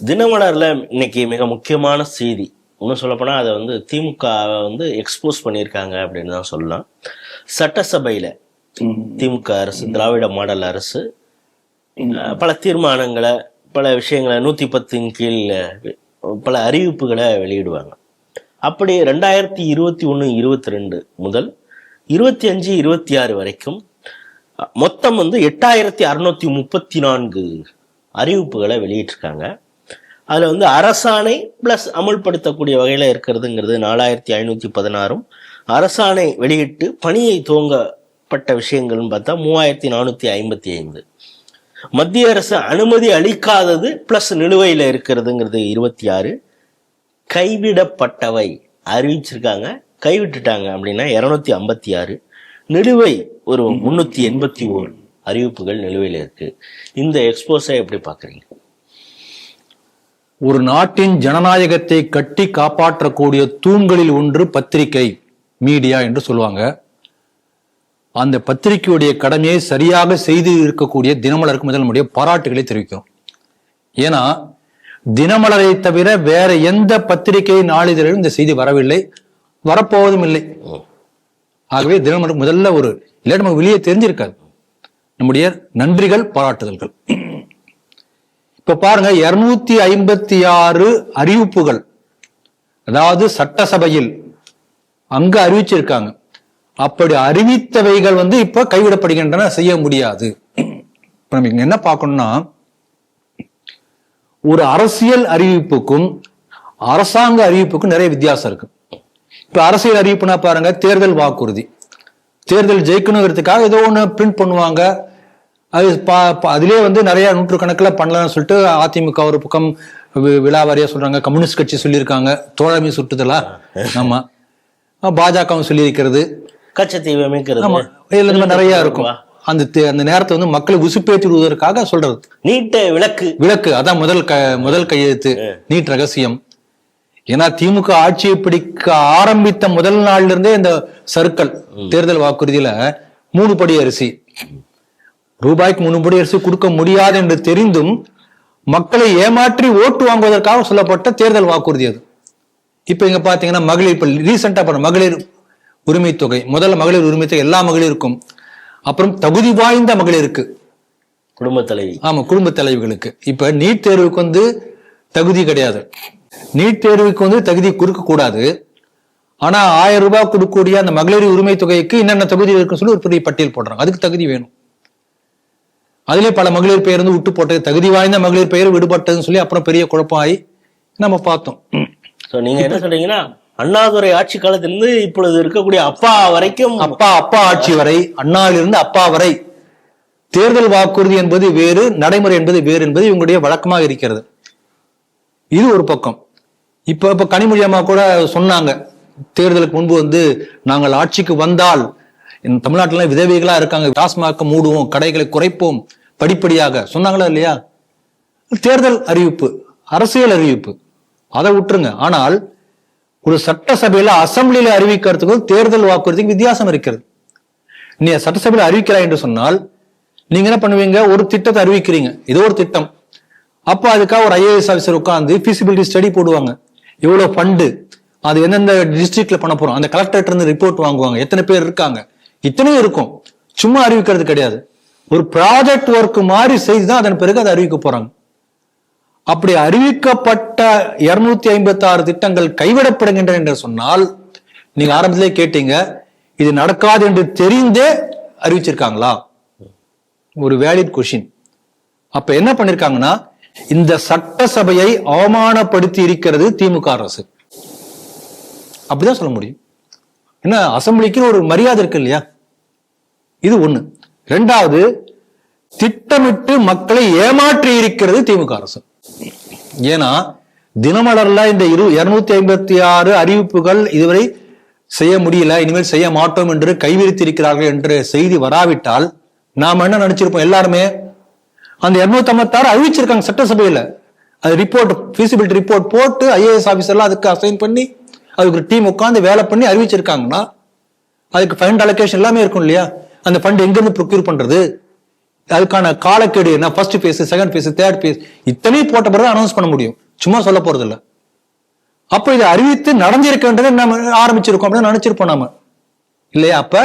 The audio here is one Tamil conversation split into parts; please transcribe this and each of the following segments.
தினமலர்ல இன்னைக்கு மிக முக்கியமான செய்தி, இன்னும் சொல்லப்போனா அதை திமுக எக்ஸ்போஸ் பண்ணியிருக்காங்க அப்படின்னு தான் சொல்லலாம். சட்டசபையில திமுக அரசு, திராவிட மாடல் அரசு பல தீர்மானங்களை, பல விஷயங்களை 110 கீழ் பல அறிவிப்புகளை வெளியிடுவாங்க. அப்படி 2021-22 முதல் 25-26 வரைக்கும் மொத்தம் 8634 அறிவிப்புகளை வெளியிட்டிருக்காங்க. அதில் அரசாணை பிளஸ் அமுல்படுத்தக்கூடிய வகையில் இருக்கிறதுங்கிறது 4516, அரசாணை வெளியிட்டு பணியை துவங்கப்பட்ட விஷயங்கள்னு பார்த்தா 3455, மத்திய அரசு அனுமதி அளிக்காதது பிளஸ் நிலுவையில் இருக்கிறதுங்கிறது 26, கைவிடப்பட்டவை அறிவிச்சிருக்காங்க, கைவிட்டுட்டாங்க அப்படின்னா 256, நிலுவை ஒரு 381 அறிவிப்புகள் நிலுவையில் இருக்கு. இந்த எக்ஸ்போஸை எப்படி பார்க்குறீங்க? ஒரு நாட்டின் ஜனநாயகத்தை கட்டி காப்பாற்றக்கூடிய தூண்களில் ஒன்று பத்திரிகை, மீடியா என்று சொல்லுவாங்க. அந்த பத்திரிகையுடைய கடமையை சரியாக செய்து இருக்கக்கூடிய தினமலருக்கு முதல் நம்முடைய பாராட்டுகளை தெரிவிக்கிறோம். ஏன்னா தினமலரை தவிர வேற எந்த பத்திரிகை நாளிதழிலும் இந்த செய்தி வரவில்லை, வரப்போவதும் இல்லை. ஆகவே தினமலருக்கு முதல்ல ஒரு இல்லை நமக்கு வெளியே தெரிஞ்சிருக்காது. நம்முடைய நன்றிகள், பாராட்டுதல்கள். இப்ப பாருங்க, 256 அறிவிப்புகள், அதாவது சட்டசபையில் அங்க அறிவிச்சிருக்காங்க. அப்படி அறிவித்தவைகள் இப்ப கைவிடப்படுகின்றன, செய்ய முடியாது. நம்ம என்ன பார்க்கணும்னா, ஒரு அரசியல் அறிவிப்புக்கும் அரசாங்க அறிவிப்புக்கும் நிறைய வித்தியாசம் இருக்கு. இப்ப அரசியல் அறிவிப்புனா பாருங்க, தேர்தல் வாக்குறுதி, தேர்தல் ஜெயிக்கணுங்கிறதுக்காக ஏதோ ஒண்ணு பிரிண்ட் பண்ணுவாங்க. அது அதுலயே நிறைய நூற்றுக்கணக்கில் பண்ணலாம்னு சொல்லிட்டு அதிமுக ஒரு பக்கம் விழாவாரியா சொல்றாங்க, கம்யூனிஸ்ட் கட்சி சொல்லியிருக்காங்க தோழமை சுட்டுதலா, ஆமா, பாஜகவும் சொல்லியிருக்கிறது, கச்சத்தீவு நிறைய இருக்கும். அந்த நேரத்தை மக்களை உசுப்பேற்றி விடுவதற்காக சொல்றது. நீட் விளக்கு அதான் முதல் கையெழுத்து, நீட் ரகசியம். ஏன்னா திமுக ஆட்சியை பிடிக்க ஆரம்பித்த முதல் நாள்ல இருந்தே இந்த சர்க்கல் தேர்தல் வாக்குறுதியில 3 படி அரிசி, ரூபாய்க்கு 3 படி அரிசி கொடுக்க முடியாது என்று தெரிந்தும் மக்களை ஏமாற்றி ஓட்டு வாங்குவதற்காக சொல்லப்பட்ட தேர்தல் வாக்குறுதி அது. இப்ப இங்க பாத்தீங்கன்னா மகளிர், இப்ப ரீசெண்டா மகளிர் உரிமை தொகை, முதல்ல மகளிர் உரிமை தொகை எல்லா மகளிருக்கும், அப்புறம் தகுதி வாய்ந்த மகளிருக்கு, குடும்ப தலைவி, ஆமா குடும்ப தலைவிகளுக்கு. இப்ப நீட் தேர்வுக்கு தகுதி கிடையாது, நீட் தேர்வுக்கு தகுதி கொடுக்க கூடாது. ஆனா 1000 ரூபாய் கொடுக்கக்கூடிய அந்த மகளிர் உரிமை தொகைக்கு என்னென்ன தகுதி இருக்குன்னு சொல்லி ஒரு பெரிய பட்டியல் போடுறாங்க. அதுக்கு தகுதி வேணும். அதுல பல மகளிர் பெயர் விட்டு போட்டது, தகுதி வாய்ந்த மகளிர் பெயர் விடுபட்டதுன்னு சொல்லி அப்புறம் பெரிய குழப்பம் ஆகி நம்ம பார்த்தோம். நீங்க என்ன சொல்றீங்கன்னா, அண்ணாதுரை ஆட்சி காலத்திலிருந்து இப்பொழுது இருக்கக்கூடிய அப்பா வரைக்கும், அப்பா ஆட்சி வரை, அண்ணாவிலிருந்து அப்பா வரை தேர்தல் வாக்குறுதி என்பது வேறு, நடைமுறை என்பது வேறு என்பது இவங்களுடைய வழக்கமாக இருக்கிறது. இது ஒரு பக்கம். இப்ப கனிமொழி அம்மா கூட சொன்னாங்க, தேர்தலுக்கு முன்பு நாங்கள் ஆட்சிக்கு வந்தால் தமிழ்நாட்டில விதவைகளா இருக்காங்க, டாஸ்மாக மூடுவோம், கடைகளை குறைப்போம் படிப்படியாக சொன்னாங்களா இல்லையா? தேர்தல் அறிவிப்பு, அரசியல் அறிவிப்பு, அதை விட்டுருங்க. ஆனால் ஒரு சட்டசபையில அசம்பிளியில அறிவிக்கிறதுக்கும் தேர்தல் வாக்குறுதிக்கு வித்தியாசம் இருக்கிறது. நீ சட்டசபையில அறிவிக்கிறாய் என்று சொன்னால் நீங்க என்ன பண்ணுவீங்க, ஒரு திட்டத்தை அறிவிக்கிறீங்க, ஏதோ ஒரு திட்டம். அப்ப அதுக்காக ஒரு IAS ஆஃபீஸர் உட்கார்ந்து ஃபீசிபிலிட்டி ஸ்டடி போடுவாங்க, எவ்வளவு ஃபண்டு, அது எந்தெந்த டிஸ்ட்ரிக்ட்ல பண்ண போறோம், அந்த கலெக்டர்கிட்ட இருந்து ரிப்போர்ட் வாங்குவாங்க, எத்தனை பேர் இருக்காங்க, இத்தனையும் இருக்கும். சும்மா அறிவிக்கிறது கிடையாது, ஒரு ப்ராஜெக்ட் ஒர்க் மாதிரி செய்துதான் அதன் பிறகு அதை அறிவிக்க போறாங்க. அப்படி அறிவிக்கப்பட்ட 256 திட்டங்கள் கைவிடப்படுகின்றன என்று சொன்னால், நீங்க ஆரம்பத்திலே கேட்டீங்க, இது நடக்காது என்று தெரிந்தே அறிவிச்சிருக்காங்களா? ஒரு வேலிட் கொஸ்டின். அப்ப என்ன பண்ணிருக்காங்கன்னா, இந்த சட்டசபையை அவமானப்படுத்தி இருக்கிறது திமுக அரசு, அப்படிதான் சொல்ல முடியும். என்ன, அசம்பிளிக்கு ஒரு மரியாதை இருக்கு இல்லையா? இது ஒண்ணு. ரெண்டாவது, திட்டமிட்டு மக்களை ஏமாற்றி இருக்கிறது திமுக அரசு. ஏன்னா தினமலர்ல இந்த 256 அறிவிப்புகள் இதுவரை செய்ய முடியல, இனிமேல் செய்ய மாட்டோம் என்று கைவிரித்திருக்கிறார்கள் என்ற செய்தி வராவிட்டால் நாம என்ன நினைச்சிருப்போம், எல்லாருமே அந்த 256 அறிவிச்சிருக்காங்க சட்டசபையில, அது ரிப்போர்ட், ஃபீசிபிலிட்டி ரிப்போர்ட் போட்டு IAS ஆபீசர்லாம் அதுக்கு அசைன் பண்ணி அதுக்கு ஒரு டீம் உட்காந்து வேலை பண்ணி அறிவிச்சிருக்காங்கன்னா அதுக்கு ஃபண்ட் அலோகேஷன் எல்லாமே இருக்கும் இல்லையா? அந்த ஃபண்ட் எங்க இருந்து ப்ரொக்யூர் பண்றது, அதுக்கான காலக்கெடு என்ன, first phase, second phase, third phase, இத்தனையும் போட்ட பிறகு அனௌன்ஸ் பண்ண முடியும். சும்மா சொல்ல போறது இல்ல. அப்ப இதை அறிவித்து நடந்திருக்கின்றதை நம்ம ஆரம்பிச்சிருக்கோம் அப்படின்னு நினைச்சிருப்போம் நாம இல்லையா? அப்ப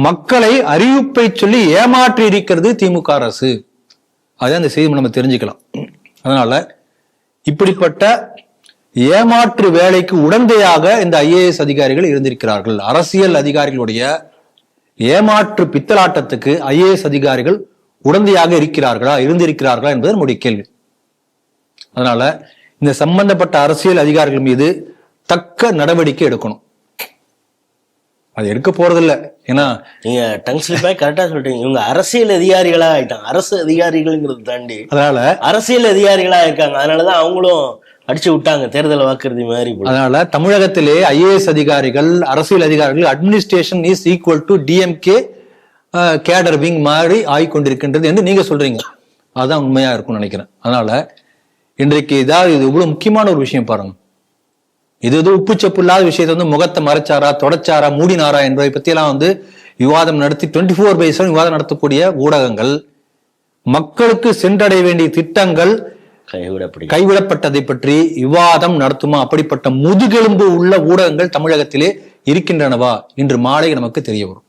மக்களை அறிவிப்பை சொல்லி ஏமாற்றி இருக்கிறது திமுக அரசு. அதான் அந்த செய்தி நம்ம தெரிஞ்சுக்கலாம். அதனால இப்படிப்பட்ட ஏமாற்று வேலைக்கு உடந்தையாக இந்த IAS அதிகாரிகள் இருந்திருக்கிறார்கள். அரசியல் அதிகாரிகளுடைய ஏமாற்று பித்தலாட்டத்துக்கு IAS அதிகாரிகள் உடந்தையாக இருந்திருக்கிறார்களா என்பது நம்முடைய கேள்வி. அதனால இந்த சம்பந்தப்பட்ட அரசியல் அதிகாரிகள் மீது தக்க நடவடிக்கை எடுக்கணும். அது எடுக்க போறதில்ல. ஏன்னா நீங்க டங் ஸ்லிப்பாக கரெக்டா சொல்றீங்க. இவங்க அரசியல் அதிகாரிகளா ஆயிட்டாங்க. அரசு அதிகாரிகள்ங்கிறது தாண்டி அதனால அரசியல் அதிகாரிகளா இருக்காங்க. அதனாலதான் அவங்களும் அடிச்சு விட்டாங்க தேர்தல் வாக்குறுதி மாதிரி. அதனால தமிழகத்திலே IAS அதிகாரிகள், அரசியல் அதிகாரிகள், administration is equal to DMK cadre wing மாதிரி ஆகிக்கொண்டிருக்கின்றது என்று நீங்க சொல்றீங்க. அதுதான் உண்மையா இருக்கும்னு நினைக்கிறேன். அதனால இன்றைக்கு இது இவ்வளவு முக்கியமான ஒரு விஷயம் பாருங்க. இது உப்புச்சப்பு இல்லாத விஷயத்தை முகத்தை மறைச்சாரா, தொடச்சாரா, மூடினாரா என்பதை பத்தியெல்லாம் விவாதம் நடத்தி 24/7 விவாதம் நடத்தக்கூடிய ஊடகங்கள் மக்களுக்கு சென்றடைய வேண்டிய திட்டங்கள் கைவிடப்பட்டதை பற்றி விவாதம் நடத்துமா? அப்படிப்பட்ட முதுகெலும்பு உள்ள ஊடகங்கள் தமிழகத்திலே இருக்கின்றனவா? இன்று மாலை நமக்கு தெரிய வரும்.